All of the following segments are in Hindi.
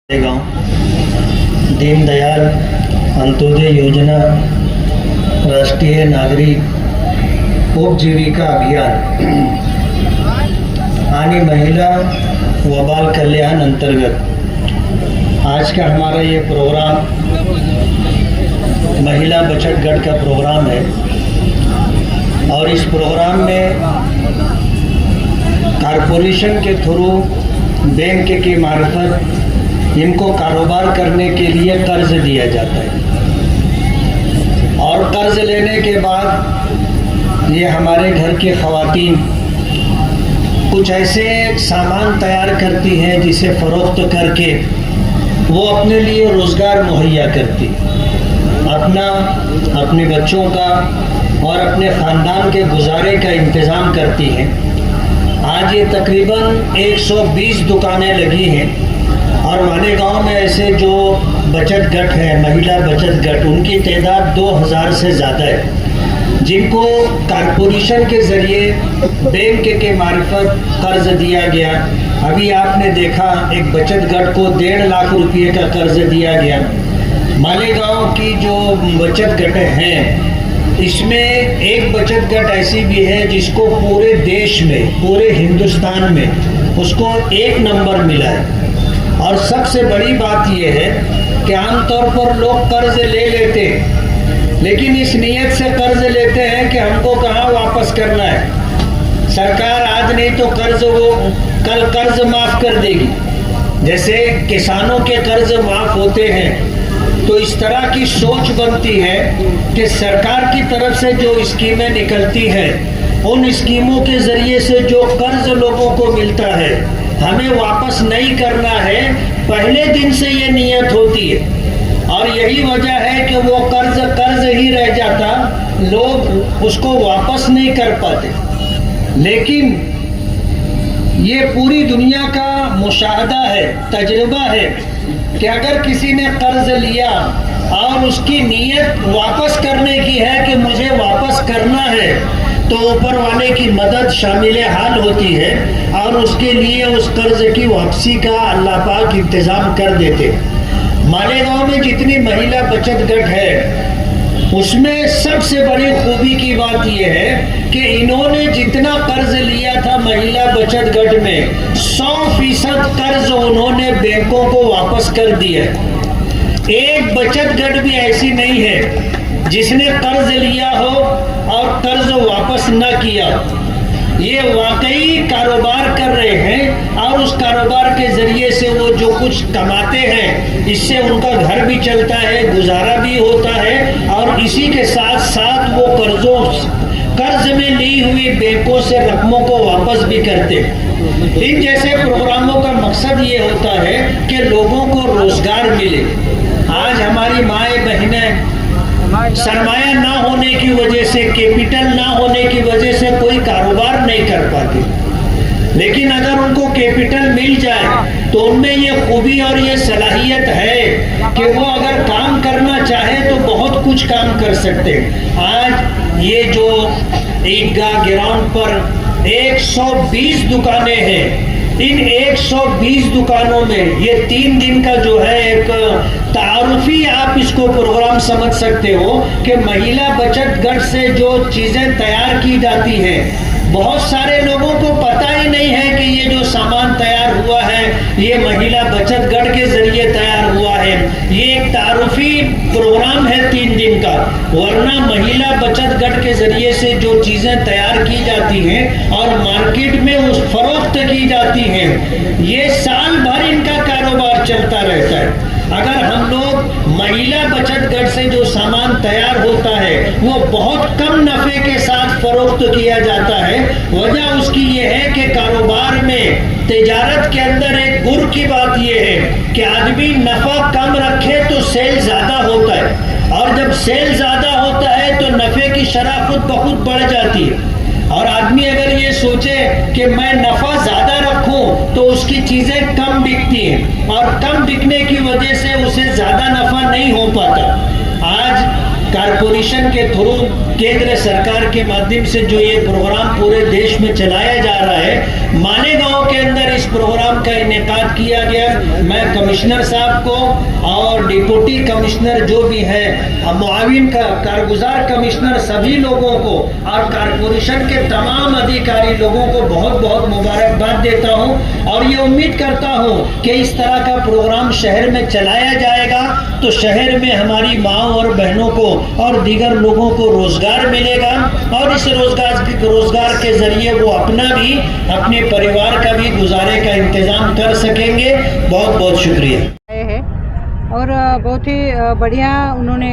गांव दीनदयाल अंत्योदय योजना राष्ट्रीय नागरिक उपजीविका अभियान आणि महिला व बाल कल्याण अंतर्गत आज का हमारा ये प्रोग्राम महिला बचत गट का प्रोग्राम है और इस प्रोग्राम में कारपोरेशन के थ्रू बैंक के मार्फत इनको कारोबार करने के लिए कर्ज दिया जाता है और कर्ज लेने के बाद ये हमारे घर की ख़वातीन कुछ ऐसे सामान तैयार करती हैं जिसे फ़रोख्त करके वो अपने लिए रोज़गार मुहैया करती, अपने बच्चों का और अपने ख़ानदान के गुजारे का इंतज़ाम करती हैं। आज ये तकरीबन 120 दुकानें लगी हैं और मालेगांव में ऐसे जो बचत गट है, महिला बचत गट, उनकी तादाद 2000 से ज़्यादा है जिनको कारपोरेशन के ज़रिए बैंक के मार्फत कर्ज दिया गया। अभी आपने देखा एक बचत गट को 1.5 लाख रुपये का कर्ज दिया गया। मालेगांव की जो बचत गट हैं इसमें एक बचत गट ऐसी भी है जिसको पूरे देश में, पूरे हिंदुस्तान में उसको 1 नंबर मिला है। और सबसे बड़ी बात यह है कि आमतौर पर लोग कर्ज ले लेते हैं लेकिन इस नीयत से कर्ज लेते हैं कि हमको कहाँ वापस करना है, सरकार आज नहीं तो कर्ज वो कल कर्ज माफ़ कर देगी। जैसे किसानों के कर्ज माफ़ होते हैं तो इस तरह की सोच बनती है कि सरकार की तरफ से जो स्कीमें निकलती हैं उन स्कीमों के ज़रिए से जो कर्ज लोगों को मिलता है हमें वापस नहीं करना है, पहले दिन से ये नियत होती है और यही वजह है कि वो कर्ज ही रह जाता, लोग उसको वापस नहीं कर पाते। लेकिन ये पूरी दुनिया का मुशाहदा है, तजुर्बा है कि अगर किसी ने कर्ज लिया और उसकी नीयत वापस करने की है कि मुझे वापस करना है तो ऊपर वाले की मदद शामिल हाल होती है और उसके लिए उस कर्ज की वापसी का अल्लाह पाक इंतज़ाम कर देते। मालेगांव में जितनी महिला बचत गट है उसमें सबसे बड़ी खूबी की बात यह है कि इन्होंने जितना कर्ज लिया था महिला बचत गट में 100% कर्ज उन्होंने बैंकों को वापस कर दिया। एक बचत गट भी ऐसी नहीं है जिसने कर्ज लिया हो और कर्ज वापस न किया। ये वाकई कारोबार कर रहे हैं और उस कारोबार के जरिए से वो जो कुछ कमाते हैं इससे उनका घर भी चलता है, गुजारा भी होता है और इसी के साथ साथ वो कर्ज में ली हुई बैंकों से रकमों को वापस भी करते। इन जैसे प्रोग्रामों का मकसद ये होता है कि लोगों को रोजगार मिले। आज हमारी माएँ बहनें सरमाया ना होने की वजह से, कैपिटल ना होने की वजह से कोई कारोबार नहीं कर पाते, लेकिन अगर उनको कैपिटल मिल जाए तो उनमें ये खूबी और ये सलाहियत है कि वो अगर काम करना चाहे तो बहुत कुछ काम कर सकते हैं। आज ये जो ईदगाह ग्राउंड पर 120 दुकानें हैं, इन 120 दुकानों में ये 3 दिन का जो है एक तारुफी आप इसको प्रोग्राम समझ सकते हो कि महिला बचत गट से जो चीज़ें तैयार की जाती हैं बहुत सारे लोगों को पता ही नहीं है कि ये जो सामान तैयार हुआ है ये महिला बचत गट के जरिए तैयार हुआ है। ये एक तारुफी प्रोग्राम है 3 दिन का, वरना महिला बचत गट के जरिए से जो चीज़ें तैयार की जाती हैं और मार्केट में उस फरोख्त की जाती हैं ये साल भर इनका कारोबार चलता रहता है। अगर हम लोग महिला बचत गट से जो सामान तैयार होता है वो बहुत कम नफे के साथ फरोख्त किया जाता है। वजह उसकी ये है कि कारोबार में, तिजारत के अंदर एक गुर की बात ये है कि आदमी नफा कम रखे तो सेल ज्यादा होता है और जब सेल ज्यादा होता है तो नफे की शरह खुद बहुत बढ़ जाती है। और आदमी अगर ये सोचे कि मैं नफा ज्यादा रखूं तो उसकी चीजें कम बिकती हैं और कम बिकने की वजह से उसे ज्यादा नफा नहीं हो पाता। आज कारपोरेशन के थ्रू केंद्र सरकार के माध्यम से जो ये प्रोग्राम पूरे देश में चलाया जा रहा है, मालेगांव के अंदर इस प्रोग्राम का इनेकाद किया गया। मैं कमिश्नर साहब को और डिप्टी कमिश्नर जो भी है, मुआविन का कारगुजार कमिश्नर, सभी लोगों को और कारपोरेशन के तमाम अधिकारी लोगों को बहुत बहुत मुबारकबाद देता हूं और ये उम्मीद करता हूं कि इस तरह का प्रोग्राम शहर में चलाया जाएगा तो शहर में हमारी माँओं और बहनों को और दीगर लोगों को रोजगार मिलेगा और इस रोजगार के जरिए वो अपना भी, अपने परिवार का भी गुजारे का इंतजाम कर सकेंगे। बहुत बहुत शुक्रिया है। और बहुत ही बढ़िया उन्होंने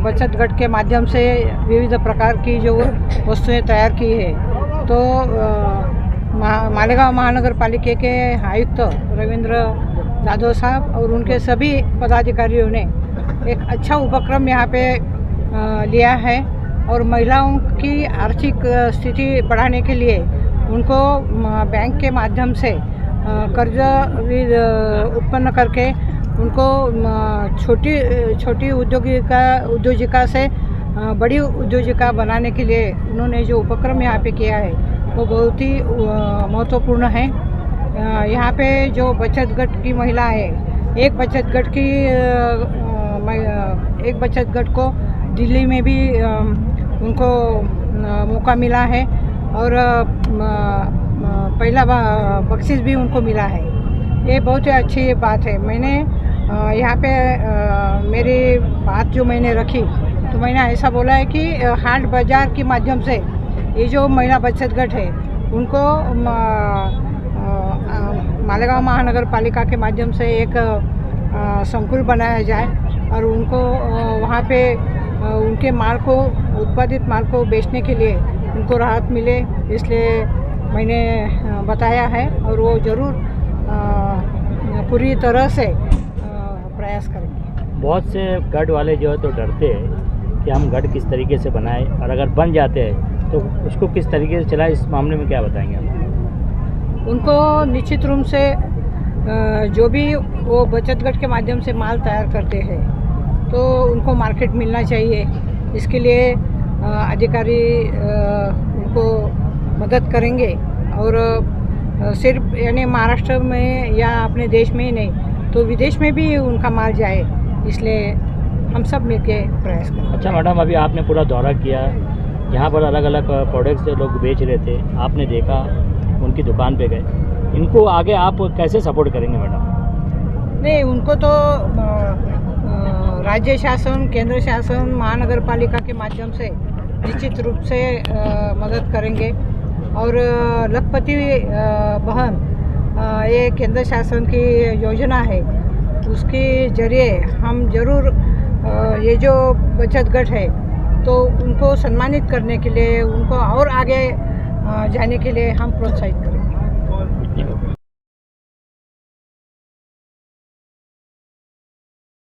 बचत गट के माध्यम से विविध प्रकार की जो वस्तुएं तैयार की है। तो मालेगांव महानगर पालिका के आयुक्त रविंद्र जाधव साहब और उनके सभी पदाधिकारियों ने एक अच्छा उपक्रम यहाँ पे लिया है और महिलाओं की आर्थिक स्थिति बढ़ाने के लिए उनको बैंक के माध्यम से कर्ज उत्पन्न करके उनको छोटी उद्योजिका से बड़ी उद्योजिका बनाने के लिए उन्होंने जो उपक्रम यहाँ पे किया है वो बहुत ही महत्वपूर्ण है। यहाँ पे जो बचत गट की महिला है, एक बचत गट को दिल्ली में भी उनको मौका मिला है और पहला बख्शिश भी उनको मिला है। ये बहुत ही अच्छी बात है। मैंने यहाँ पे मेरी बात जो मैंने रखी तो मैंने ऐसा बोला है कि हाट बाज़ार के माध्यम से ये जो महिला बचत गट है उनको मालेगांव महानगर पालिका के माध्यम से एक संकुल बनाया जाए और उनको वहाँ पे उनके माल को, उत्पादित माल को बेचने के लिए उनको राहत मिले, इसलिए मैंने बताया है और वो ज़रूर पूरी तरह से प्रयास करेंगे। बहुत से गढ़ वाले जो है तो डरते हैं कि हम गढ़ किस तरीके से बनाएं और अगर बन जाते हैं तो उसको किस तरीके से चलाएं, इस मामले में क्या बताएंगे आप? उनको निश्चित रूप से जो भी वो बचत गट के माध्यम से माल तैयार करते हैं तो उनको मार्केट मिलना चाहिए। इसके लिए अधिकारी उनको मदद करेंगे और सिर्फ यानी महाराष्ट्र में या अपने देश में ही नहीं तो विदेश में भी उनका माल जाए, इसलिए हम सब मिलके प्रयास करें। अच्छा मैडम, अभी आपने पूरा दौरा किया, यहाँ पर अलग अलग प्रोडक्ट्स लोग बेच रहे थे, आपने देखा, उनकी दुकान पे गए, इनको आगे आप कैसे सपोर्ट करेंगे मैडम? नहीं, उनको तो राज्य शासन, केंद्र शासन, महानगर पालिका के माध्यम से निश्चित रूप से मदद करेंगे और लखपति बहन ये केंद्र शासन की योजना है, उसके जरिए हम ज़रूर ये जो बचत गट है तो उनको सम्मानित करने के लिए, उनको और आगे जाने के लिए हम प्रोत्साहित करेंगे।